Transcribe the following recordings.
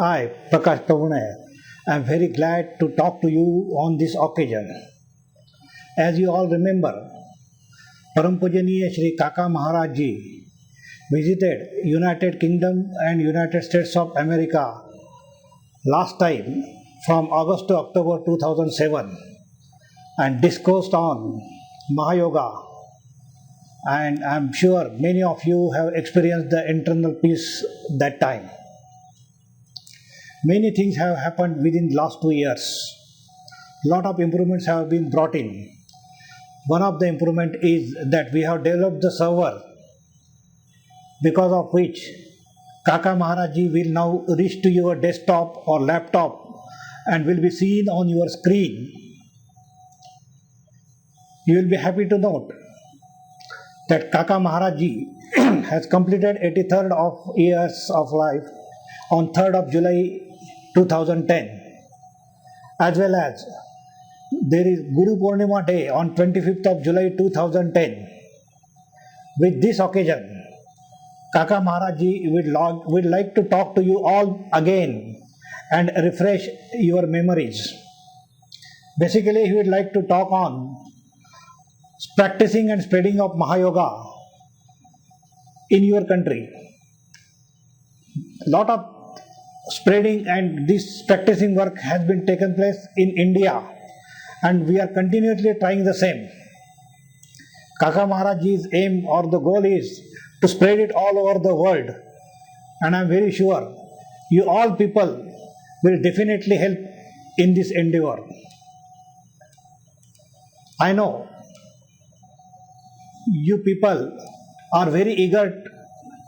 I, Prakash Prabhunair, am very glad to talk to you on this occasion. As you all remember, Param Pujaniya Shri Kaka Maharaj Ji visited United Kingdom and United States of America last time from August to October 2007 and discoursed on Mahayoga, and I am sure many of you have experienced the internal peace that time. Many things have happened within the last 2 years. Lot of improvements have been brought in. One of the improvement is that we have developed the server, because of which Kaka Maharaj Ji will now reach to your desktop or laptop and will be seen on your screen. You will be happy to note that Kaka Maharaj Ji has completed 83rd of years of life on 3rd of July 2010, as well as there is Guru Purnima Day on 25th of July 2010. With this occasion, Kaka Maharaj Ji would like to talk to you all again and refresh your memories. Basically, he would like to talk on practicing and spreading of Mahayoga in your country. Lot of spreading and this practicing work has been taken place in India, and we are continuously trying the same. Kaka Maharaj Ji's aim or the goal is to spread it all over the world, and I am very sure you all people will definitely help in this endeavor. I know you people are very eager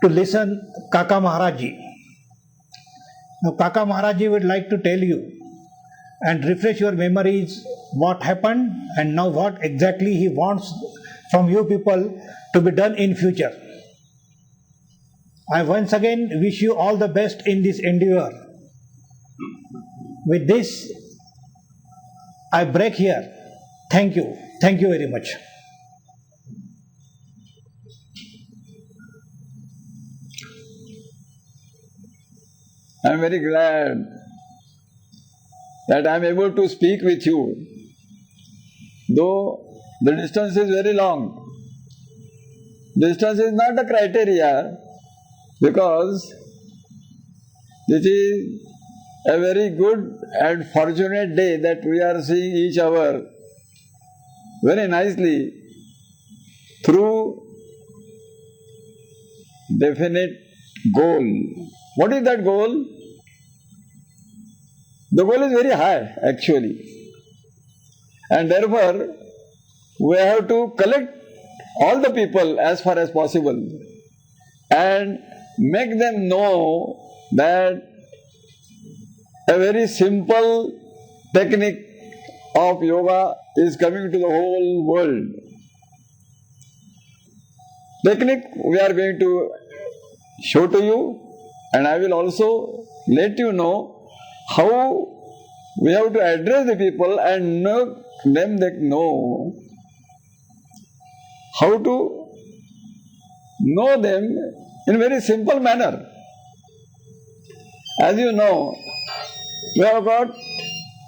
to listen Kaka Maharaj Ji. Now Kaka Maharaj Ji would like to tell you and refresh your memories what happened and now what exactly he wants from you people to be done in future. I once again wish you all the best in this endeavor. With this, I break here. Thank you. Thank you very much. I am very glad that I am able to speak with you, though the distance is very long. Distance is not a criteria, because this is a very good and fortunate day that we are seeing each other very nicely through definite goal. What is that goal? The goal is very high actually, and therefore we have to collect all the people as far as possible and make them know that a very simple technique of yoga is coming to the whole world. Technique we are going to show to you, and I will also let you know how we have to address the people and make them know how to know them in a very simple manner. As you know, we have got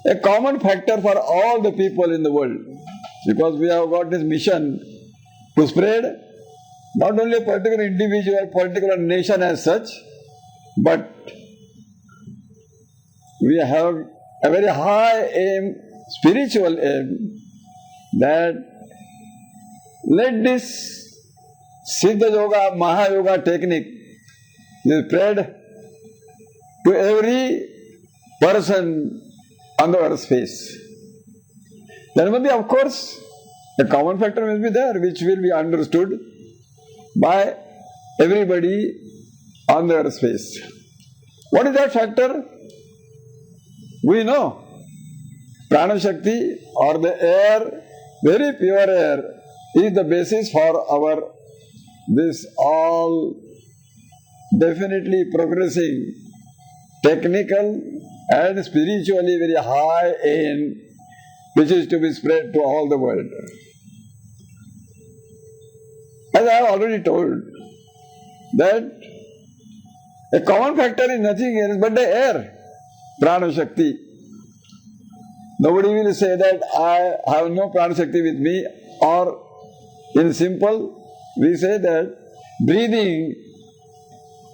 a common factor for all the people in the world, because we have got this mission to spread not only a particular individual, particular nation as such, but we have a very high aim, spiritual aim, that let this Siddha Yoga, Mahayoga technique be spread to every person on the earth's face. There will be, of course, a common factor will be there, which will be understood by everybody on the earth's face. What is that factor? We know Prana Shakti, or the air, very pure air, is the basis for our this all definitely progressing technical and spiritually very high aim, which is to be spread to all the world. As I have already told, that a common factor is nothing else but the air. Prana Shakti. Nobody will say that I have no Prana Shakti with me, or in simple, we say that breathing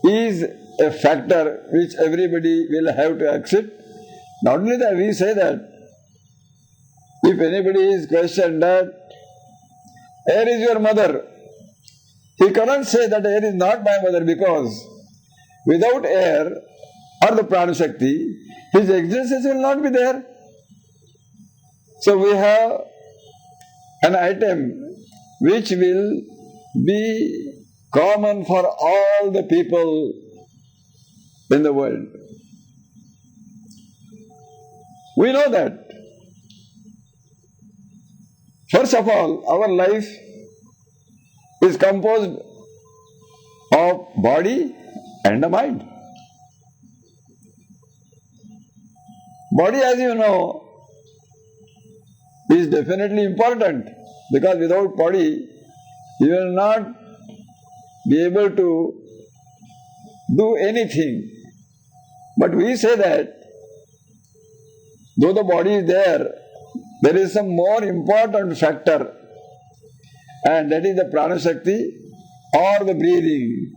is a factor which everybody will have to accept. Not only that, we say that if anybody is questioned that, where is your mother? He cannot say that air is not my mother, because without air or the Prana Shakti, his existence will not be there. So we have an item which will be common for all the people in the world. We know that. First of all, our life is composed of body and the mind. Body, as you know, is definitely important, because without body, you will not be able to do anything. But we say that though the body is there is some more important factor, and that is the Prana Shakti or the breathing,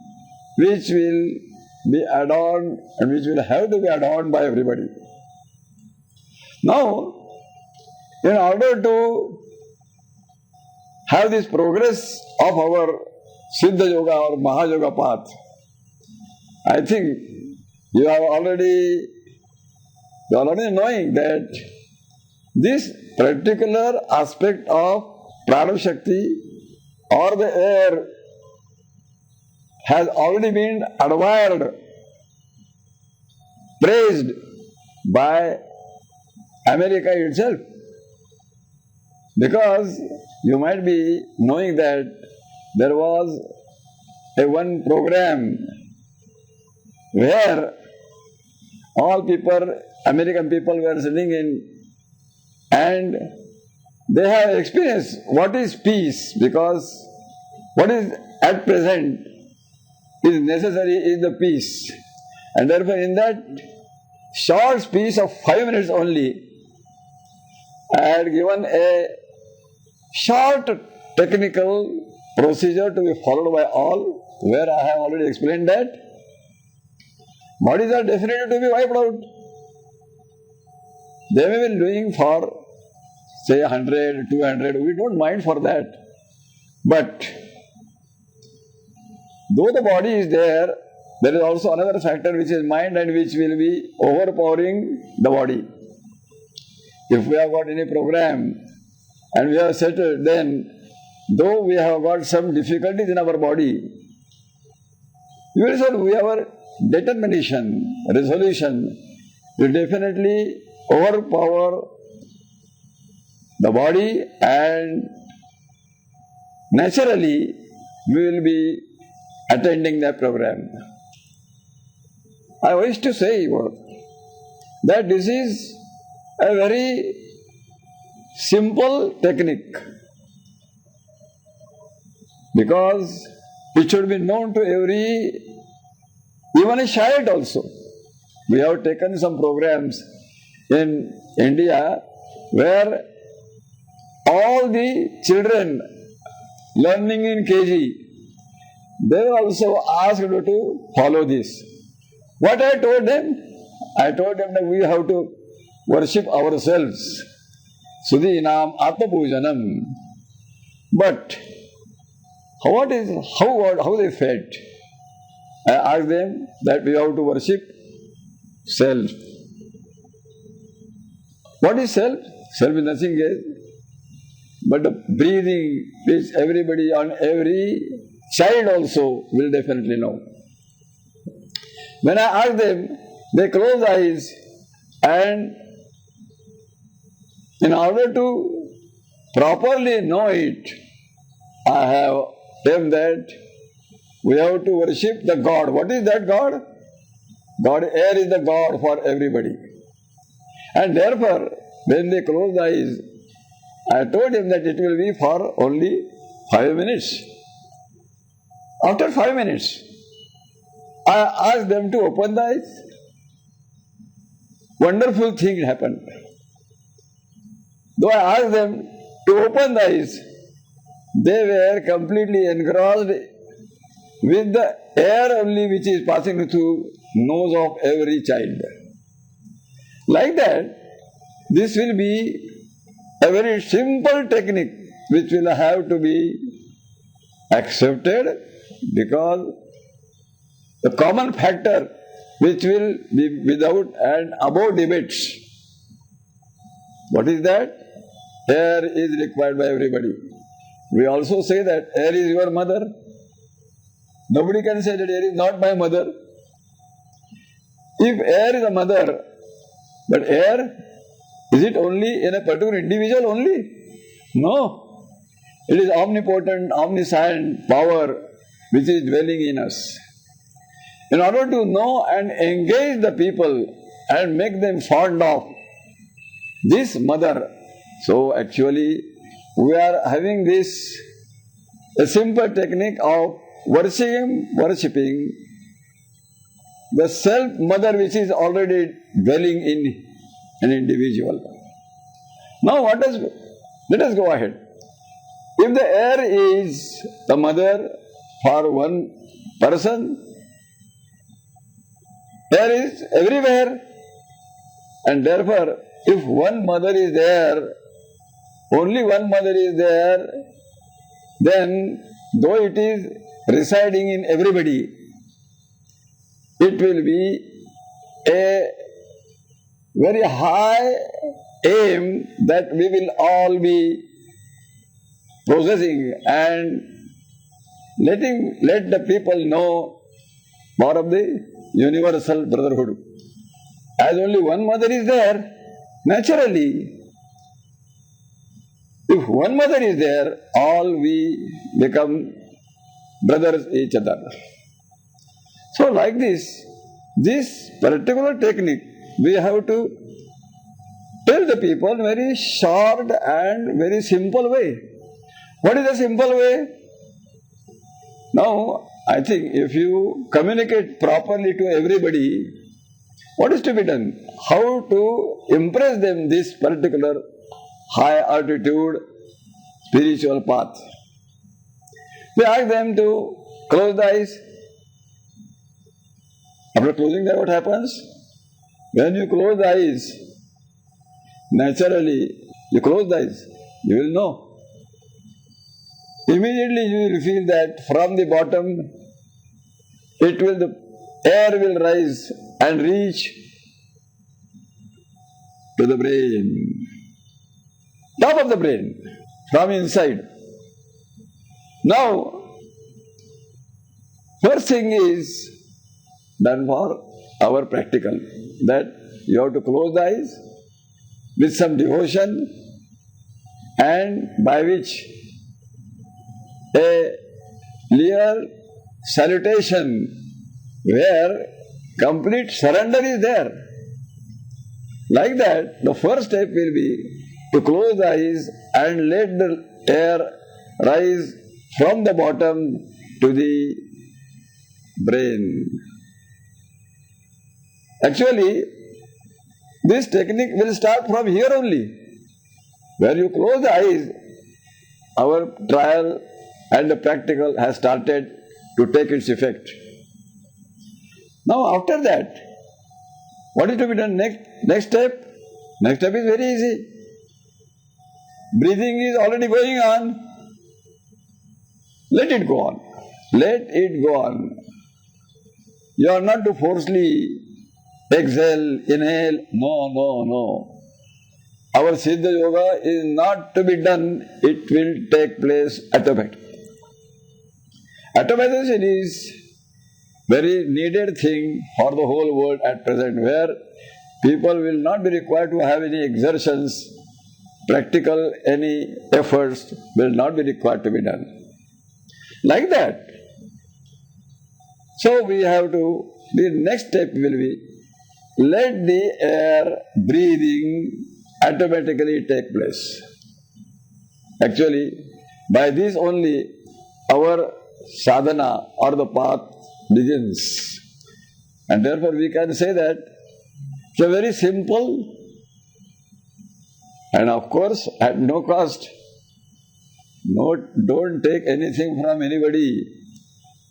which will be adorned and which will have to be adorned by everybody. Now, in order to have this progress of our Siddha Yoga or Mahayoga path, I think you are already knowing that this particular aspect of Prana Shakti or the air has already been admired, praised by America itself. Because you might be knowing that there was one program where all people, American people were sitting in, and they have experienced what is peace, because what is at present is necessary is the peace. And therefore in that short speech of 5 minutes only, I had given a short technical procedure to be followed by all, where I have already explained that bodies are definitely to be wiped out. They may be doing for say 100, 200, we don't mind for that. But though the body is there is also another factor which is mind, and which will be overpowering the body. If we have got any program and we have settled, then though we have got some difficulties in our body, you will say we have our determination, resolution will definitely overpower the body, and naturally we will be attending the program. I wish to say that this is a very simple technique, because it should be known to even a child also. We have taken some programs in India where all the children learning in KG, they were also asked to follow this. What I told them? I told them that we have to worship ourselves. Sudhinam Atma Pujanam. But how they felt? I asked them that we have to worship self. What is self? Self is nothing else but the breathing, which everybody on every child also will definitely know. When I asked them, they closed eyes, and in order to properly know it, I have them that we have to worship the God. What is that God? God, air is the God for everybody. And therefore, when they closed eyes, I told him that it will be for only 5 minutes. After 5 minutes, I asked them to open the eyes. wonderful thing happened. Though I asked them to open the eyes, they were completely engrossed with the air only which is passing through nose of every child. Like that, this will be a very simple technique which will have to be accepted, because the common factor which will be without and above debates. What is that? Air is required by everybody. We also say that air is your mother. Nobody can say that air is not my mother. If air is a mother, but air, is it only in a particular individual only? No. It is omnipotent, omniscient power which is dwelling in us. In order to know and engage the people and make them fond of this mother, so actually we are having this a simple technique of worshipping the self mother which is already dwelling in an individual. Now let us go ahead. If the air is the mother for one person, air is everywhere, and therefore if one mother is there, only one mother is there, then though it is residing in everybody, it will be a very high aim that we will all be possessing and let the people know more of the universal brotherhood. As only one mother is there, naturally, if one mother is there, all we become brothers each other. So like this particular technique, we have to tell the people in a very short and very simple way. What is the simple way? Now, I think if you communicate properly to everybody, what is to be done? How to impress them this particular high altitude spiritual path? We ask them to close the eyes. After closing them, what happens? When you close the eyes, naturally, you close the eyes, you will know. Immediately you will feel that from the bottom, the air will rise and reach to the brain, top of the brain, from inside. Now, first thing is done for our practical, that you have to close the eyes with some devotion, and by which a clear salutation where complete surrender is there. Like that, the first step will be to close the eyes and let the air rise from the bottom to the brain. Actually, this technique will start from here only. When you close the eyes, our trial and the practical has started to take its effect. Now after that, what is to be done next? Next step? Next step is very easy. Breathing is already going on. Let it go on. Let it go on. You are not to forcefully exhale, inhale. No. Our Siddha Yoga is not to be done. It will take place automatically. Automation is very needed thing for the whole world at present, where people will not be required to have any exertions, practical any efforts will not be required to be done. Like that. So we have to, the next step will be, let the air breathing automatically take place. Actually, by this only our sadhana or the path begins. And therefore we can say that So very simple, and of course at no cost. No, don't take anything from anybody,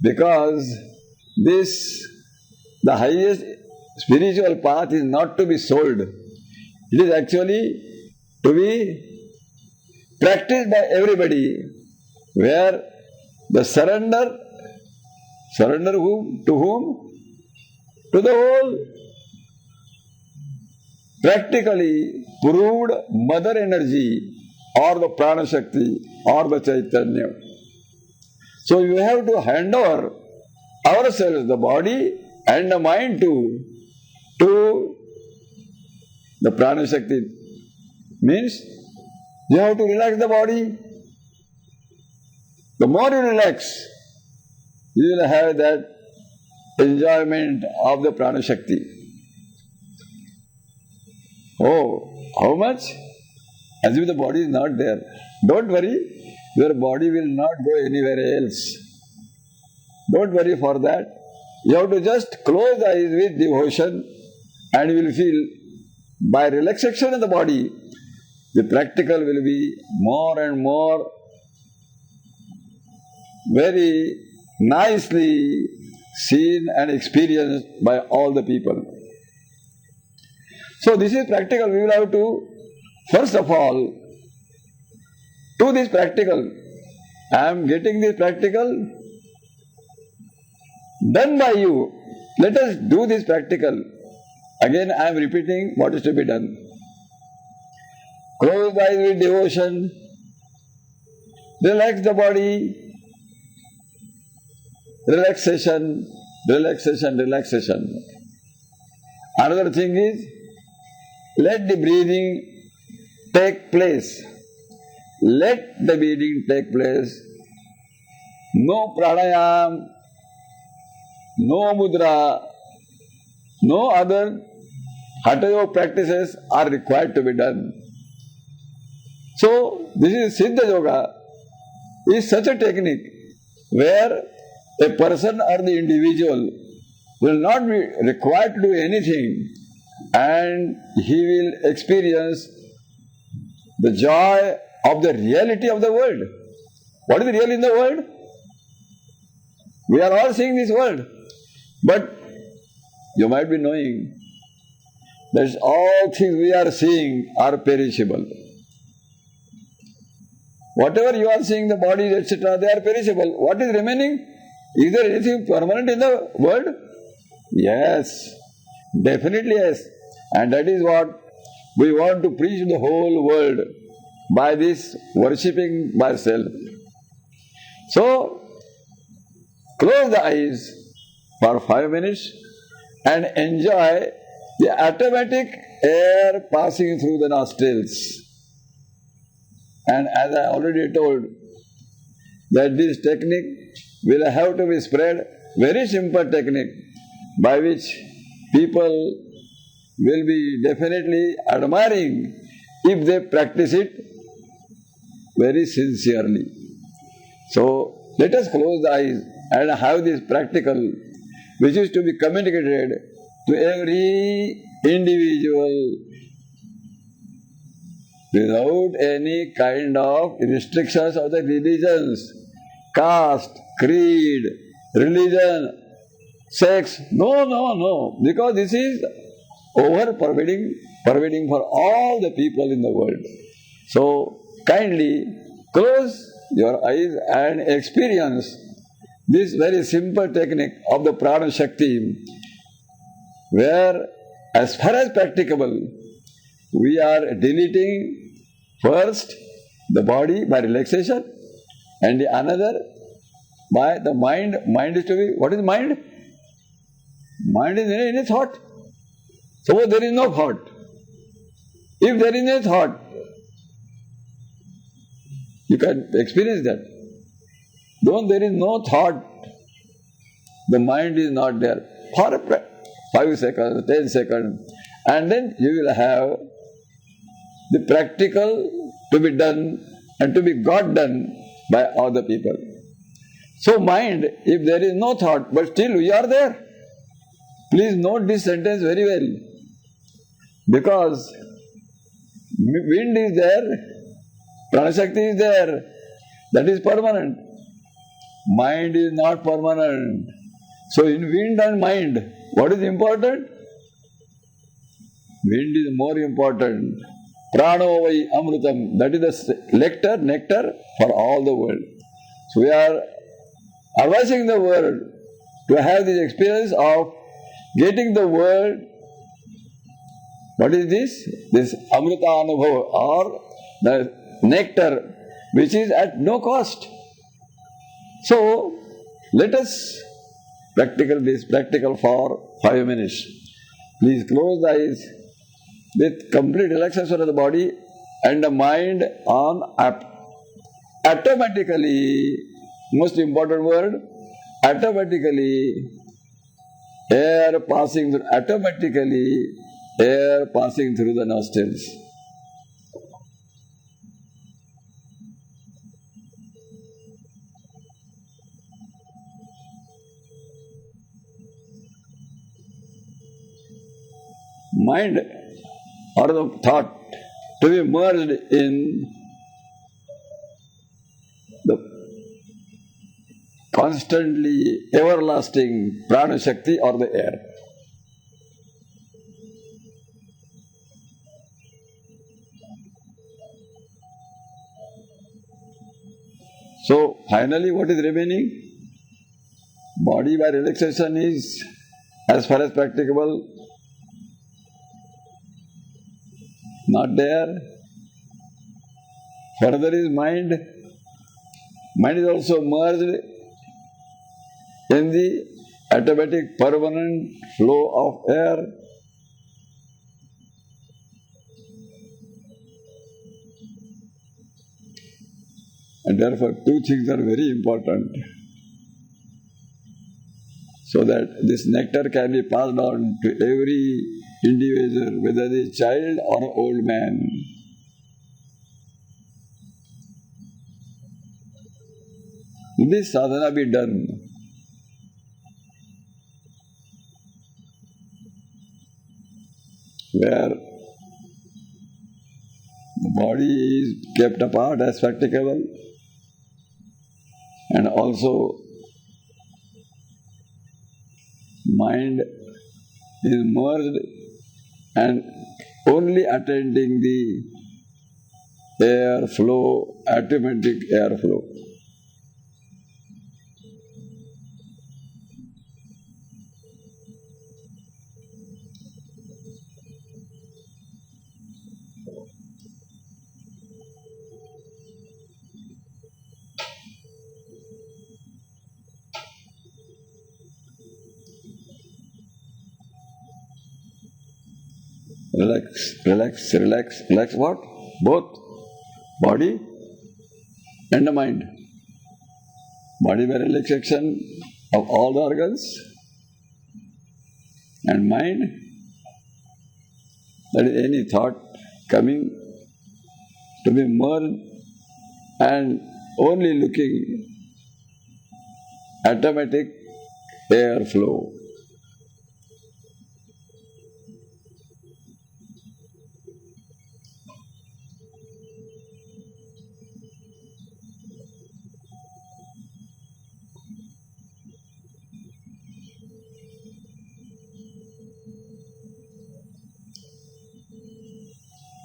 because the highest spiritual path is not to be sold. It is actually to be practiced by everybody, where the surrender whom? To whom? To the whole practically proved mother energy, or the prana shakti, or the chaitanya. So you have to hand over ourselves, the body and the mind to the prana shakti. Means you have to relax the body. The more you relax, you will have that enjoyment of the prana shakti. Oh, how much? As if the body is not there. Don't worry, your body will not go anywhere else. Don't worry for that. You have to just close the eyes with devotion, and you will feel by relaxation of the body, the practical will be more and more very nicely seen and experienced by all the people. So this is practical. We will have to, first of all, do this practical. I am getting this practical done by you. Let us do this practical. Again I am repeating what is to be done. Close the eyes with devotion. Relax the body. Relaxation, relaxation, relaxation. Another thing is, let the breathing take place. Let the breathing take place. No pranayam, no mudra, no other hatha yoga practices are required to be done. So, this is Siddha Yoga, is such a technique where a person or the individual will not be required to do anything, and he will experience the joy of the reality of the world. What is real in the world? We are all seeing this world, but you might be knowing that all things we are seeing are perishable. Whatever you are seeing, the bodies, etc., they are perishable. What is remaining? Is there anything permanent in the world? Yes, definitely yes. And that is what we want to preach to the whole world by this worshipping by self. So, close the eyes for 5 minutes and enjoy the automatic air passing through the nostrils. And as I already told, that this technique will have to be spread, very simple technique by which people will be definitely admiring if they practice it very sincerely. So let us close the eyes and have this practical, which is to be communicated to every individual without any kind of restrictions of the religions, caste, creed, religion, sex. No. Because this is pervading for all the people in the world. So kindly close your eyes and experience this very simple technique of the prana shakti, where as far as practicable, we are deleting first the body by relaxation, and the another by the mind. Mind is to be, what is mind? Mind is any thought. So there is no thought. If there is no thought, you can experience that. Though there is no thought, the mind is not there for 5 seconds, 10 seconds, and then you will have the practical to be done and to be got done by other people. So mind, if there is no thought, but still we are there. Please note this sentence very well. Because wind is there, Pranashakti is there, that is permanent. Mind is not permanent. So in wind and mind, what is important? Wind is more important. Prano vai amrutam, that is the nectar for all the world. So we are advising the world to have this experience of getting the world. What is this? This amrita anubhava, or the nectar which is at no cost. So let us practical for 5 minutes. Please close the eyes with complete relaxation of the body and the mind on automatically, most important word, automatically air passing through the nostrils. Mind or the thought to be merged in the constantly everlasting prana shakti or the air. So finally what is remaining? Body by relaxation is as far as practicable not there. Further is mind. Mind is also merged in the automatic permanent flow of air. And therefore two things are very important, so that this nectar can be passed on to every individual, whether it is child or an old man. This sadhana be done. Where the body is kept apart as practicable, and also mind is merged and only attending the air flow, automatic air flow. Relax what? Both body and the mind. Body by relaxation of all the organs, and mind, that is any thought coming to be merged and only looking automatic air flow.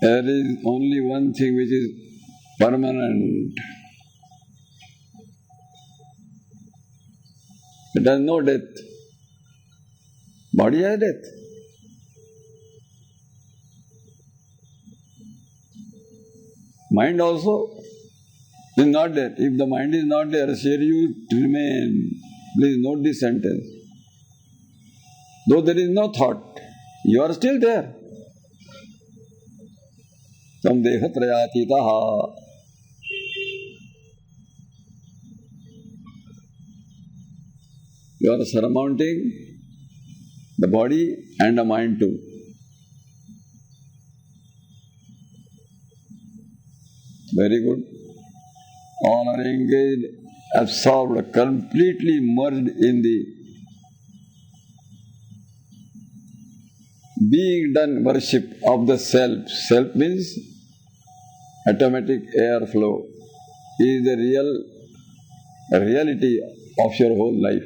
There is only one thing which is permanent. It has no death. Body has death. Mind also is not there. If the mind is not there, share you remain. Please note this sentence. Though there is no thought, you are still there. Tam dehatrayatitaha. You are surmounting the body and the mind too. Very good. All are engaged, absorbed, completely merged in the being done worship of the self. Self means automatic air flow is the reality of your whole life.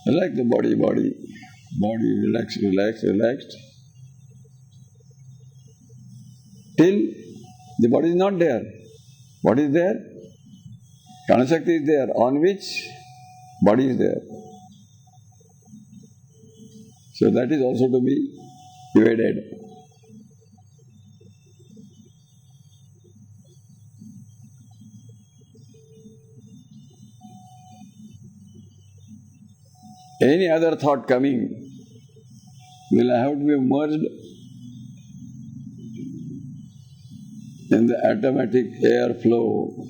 Relax the body, relax. Till the body is not there. What is there? Pranashakti is there, on which body is there. So that is also to be divided. Any other thought coming will have to be merged in the automatic air flow.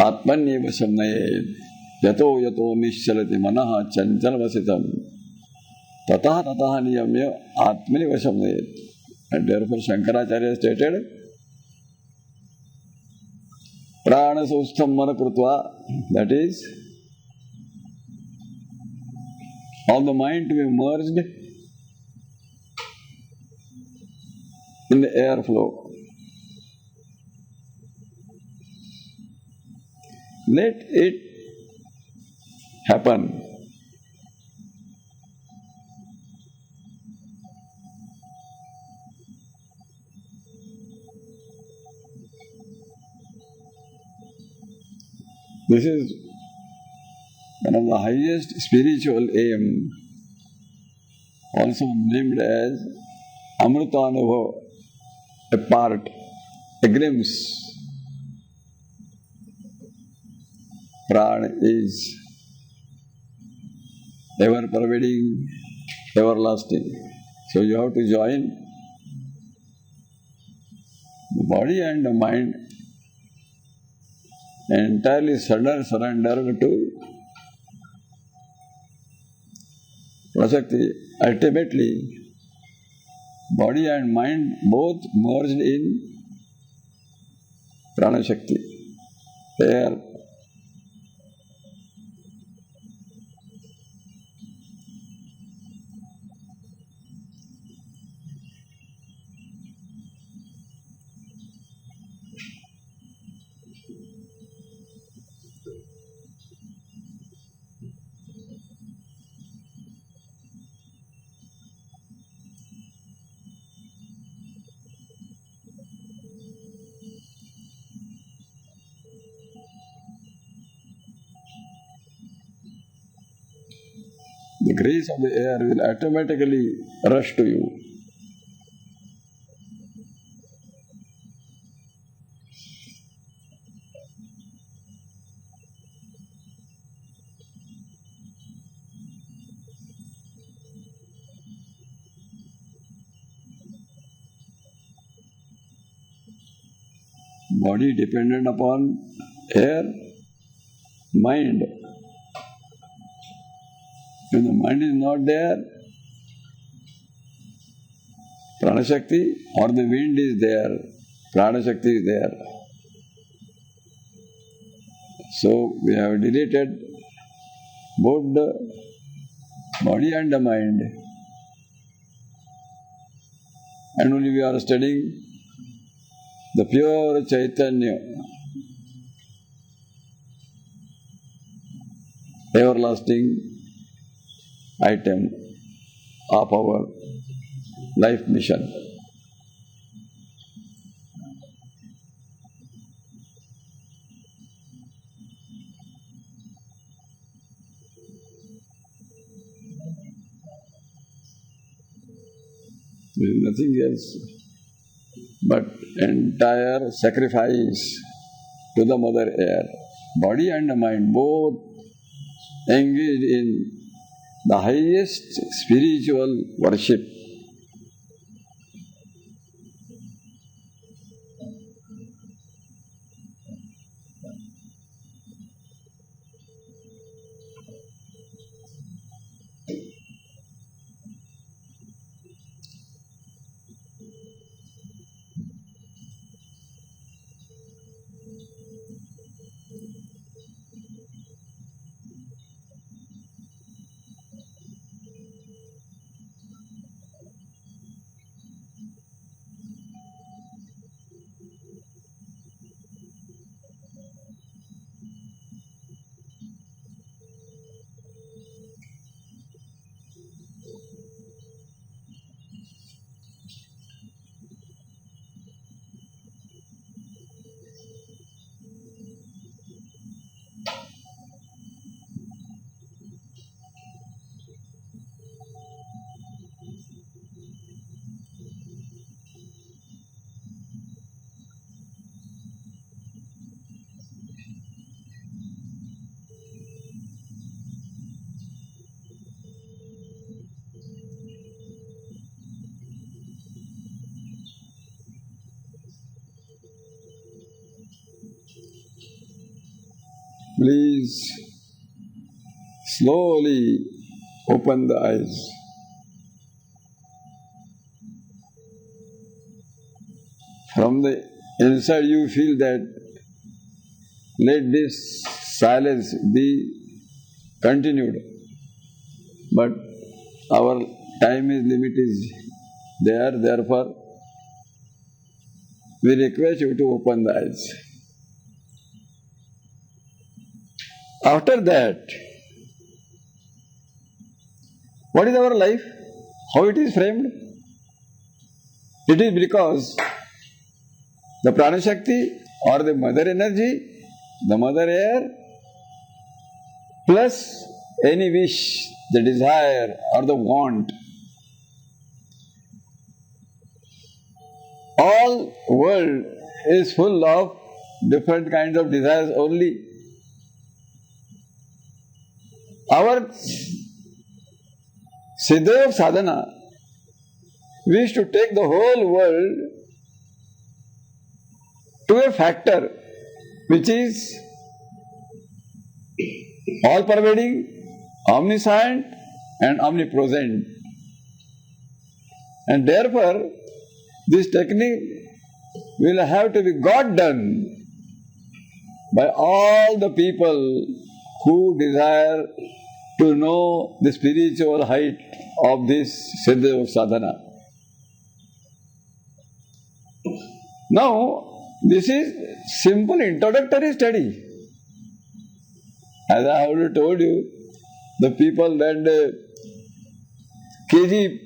Atmanyeva samnayet yato yato nishchalati manaha chanchalvasitam tataha tataha niyamya atmanyeva samnayet. And therefore Shankaracharya stated prana sustham mana krutva, that is, all the mind to be merged in the air flow. Let it happen. This is one of the highest spiritual aim, also named as Amritanubhav, a part, a glimpse. Prana is ever pervading, everlasting. So you have to join the body and the mind entirely surrender to Prasakti. Ultimately, body and mind both merged in Prana Shakti. There, the grace of the air will automatically rush to you. Body dependent upon air, mind. When the mind is not there, Prana Shakti, or the wind is there, Prana Shakti is there. So we have deleted both the body and the mind, and only we are studying the pure Chaitanya, everlasting item of our life mission. There is nothing else but entire sacrifice to the Mother Air. Body and the mind both engaged in the highest spiritual worship. please slowly open the eyes. From the inside you feel that let this silence be continued. But our time is limit is there, therefore we request you to open the eyes. After that, what is our life? How it is framed? It is because the Prana Shakti or the mother energy, the mother air, plus any wish, the desire or the want, all world is full of different kinds of desires only. Our Siddha of sadhana wish to take the whole world to a factor which is all pervading, omniscient and omnipresent. And therefore, this technique will have to be got done by all the people who desire to know the spiritual height of this Siddha of sadhana. Now, this is simple introductory study. As I already told you, the people that KG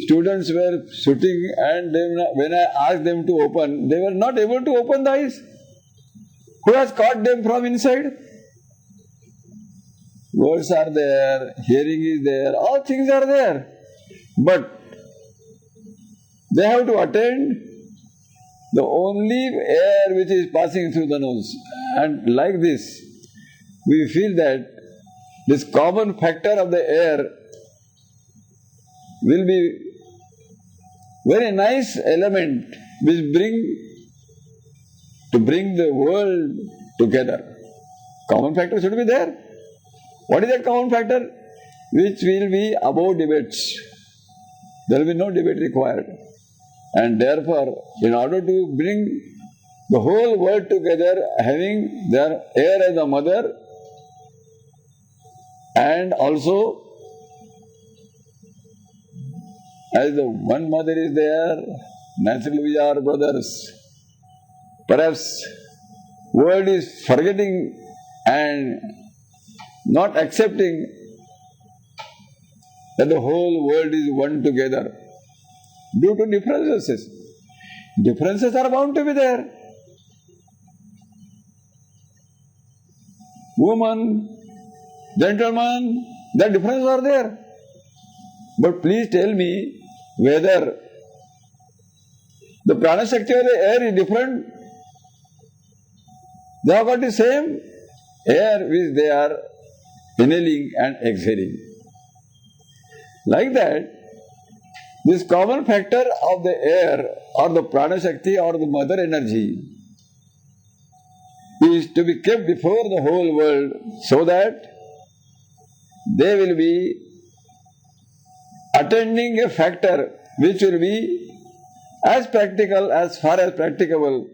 students were sitting and when I asked them to open, they were not able to open the eyes. Who has caught them from inside? Words are there, hearing is there, all things are there. But they have to attend the only air which is passing through the nose. And like this, we feel that this common factor of the air will be very nice element which bring the world together. Common factor should be there. What is that common factor? Which will be above debates. There will be no debate required. And therefore, in order to bring the whole world together, having their air as a mother, and also as the one mother is there, naturally we are brothers. Perhaps world is forgetting and not accepting that the whole world is one together due to differences. Differences are bound to be there. Woman, gentleman, the differences are there. But please tell me whether the prana shakti of the air is different. They have got the same air which they are inhaling and exhaling. Like that, this common factor of the air or the prana shakti or the mother energy is to be kept before the whole world so that they will be attending a factor which will be as practical as far as practicable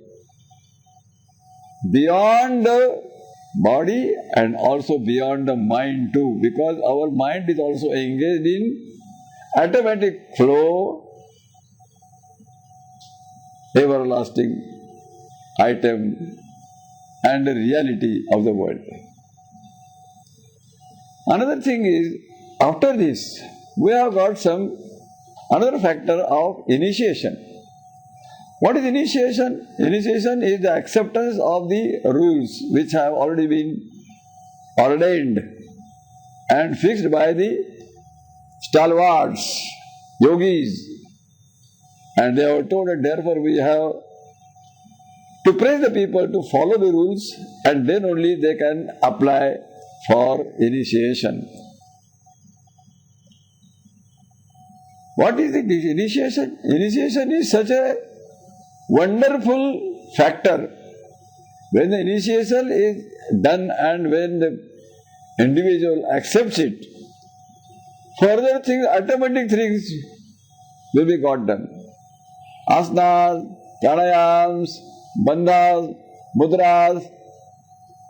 beyond the body and also beyond the mind too, because our mind is also engaged in automatic flow, everlasting item and the reality of the world. Another thing is, after this, we have got another factor of initiation. What is initiation? Initiation is the acceptance of the rules which have already been ordained and fixed by the stalwarts, yogis. And they have told that therefore we have to praise the people to follow the rules and then only they can apply for initiation. What is the initiation? Initiation is such a wonderful factor When the initiation is done and when the individual accepts it, further things, automatic things will be got done. Asanas, pranayams, bandhas, mudras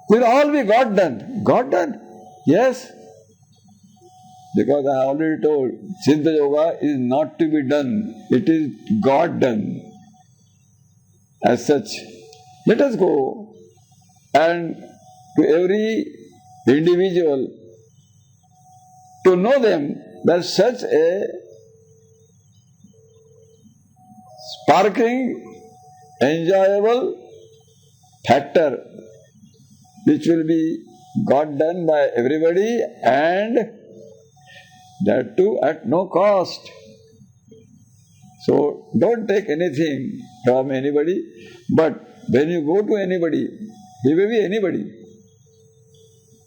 will all be got done. Got done? Yes. Because I already told, Siddha Yoga is not to be done, it is got done. As such, let us go and to every individual to know them that such a sparkling, enjoyable factor which will be got done by everybody and that too at no cost. So don't take anything from anybody, but when you go to anybody, he may be anybody.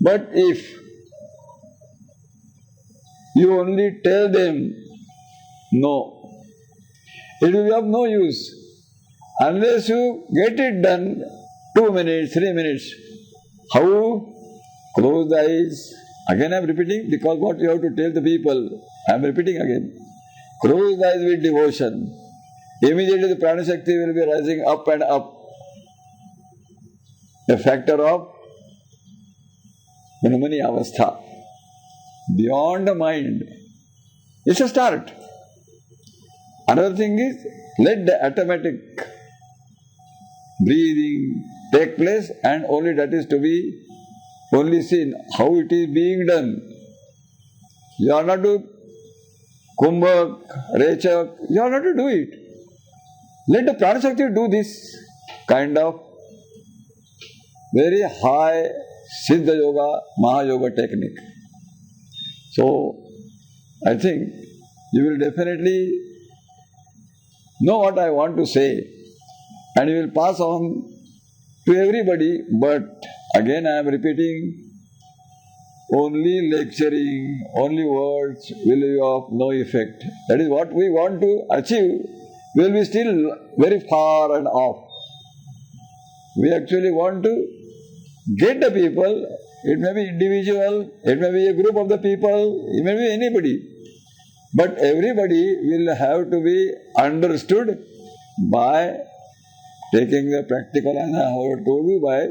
But if you only tell them no, it will be of no use. Unless you get it done 2 minutes, 3 minutes. How? Close the eyes. Again I am repeating because what you have to tell the people, I am repeating again. Close the eyes with devotion. Immediately the prana shakti will be rising up and up. A factor of Brahmani avastha. Beyond the mind. It's a start. Another thing is, let the automatic breathing take place and only that is to be only seen how it is being done. You are not to kumbhak, rechak, you are not to do it. Let the prana shakti do this kind of very high Siddha Yoga, Mahayoga technique. So, I think you will definitely know what I want to say and you will pass on to everybody, but again I am repeating, only lecturing, only words will be of no effect. That is what we want to achieve, we will be still very far and off. We actually want to get the people, it may be individual, it may be a group of the people, it may be anybody. But everybody will have to be understood by taking the practical, and I have told you by,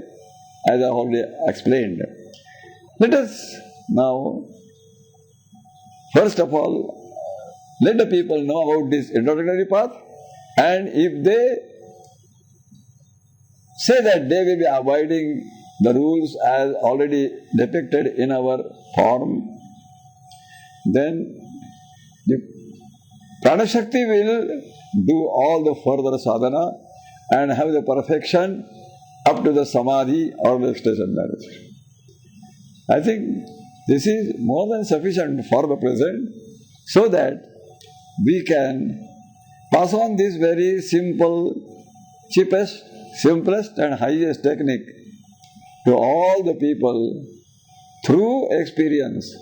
as I already explained. Let us now, first of all, let the people know about this introductory path, and if they say that they will be abiding the rules as already depicted in our form, then the Prana Shakti will do all the further sadhana and have the perfection up to the Samadhi or the extension marriage. I think this is more than sufficient for the present so that we can pass on this very simple, cheapest, simplest and highest technique to all the people through experience.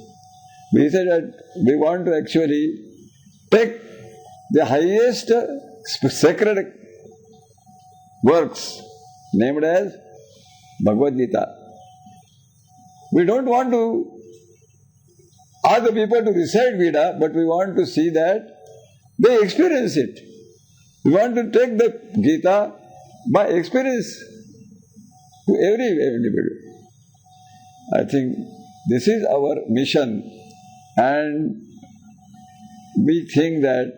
We said that we want to actually take the highest sacred works named as Bhagavad Gita. We don't want to ask the people to recite Gita, but we want to see that they experience it. We want to take the Gita by experience to every individual. I think this is our mission, and we think that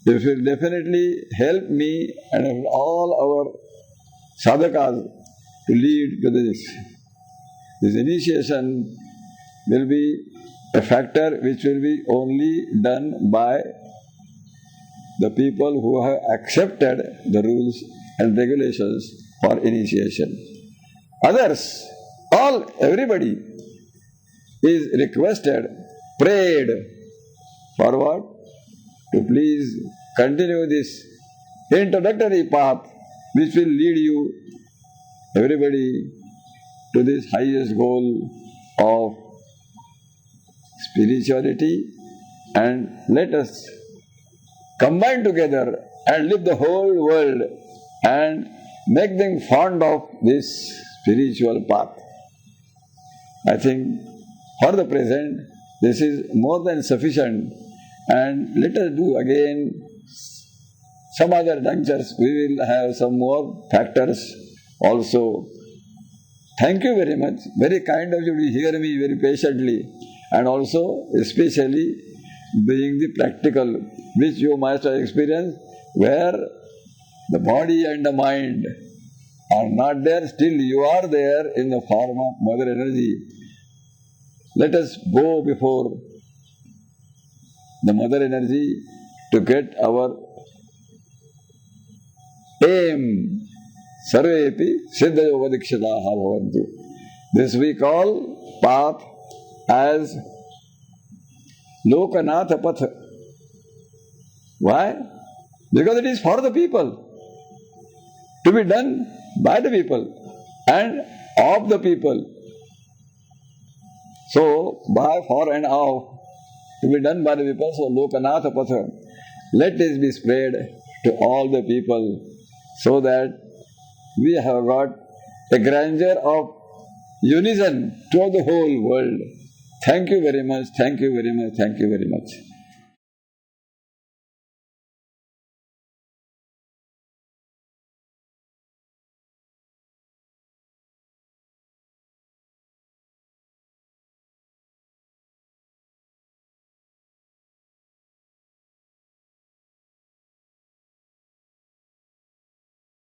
it will definitely help me and all our sadhakas to lead to this. This initiation will be a factor which will be only done by the people who have accepted the rules and regulations for initiation. Others, everybody is requested, prayed for what? To please continue this introductory path which will lead you, everybody, to this highest goal of spirituality, and let us combine together and live the whole world and make them fond of this spiritual path. I think for the present this is more than sufficient, and let us do again some other junctures. We will have some more factors also. Thank you very much. Very kind of you to hear me very patiently, and also especially being the practical, which you must have experienced, where the body and the mind are not there, still you are there in the form of Mother Energy. Let us go before the Mother Energy to get our aim. Sarvepi Siddha Yoga Dikshitaha Bhavantu. This we call path as Lokanatha Patha. Why? Because it is for the people, to be done by the people and of the people. So, by, for and of, to be done by the people, so Lokanatha Patha. Let this be spread to all the people, so that we have got a grandeur of unison to the whole world. Thank you very much, thank you very much, thank you very much.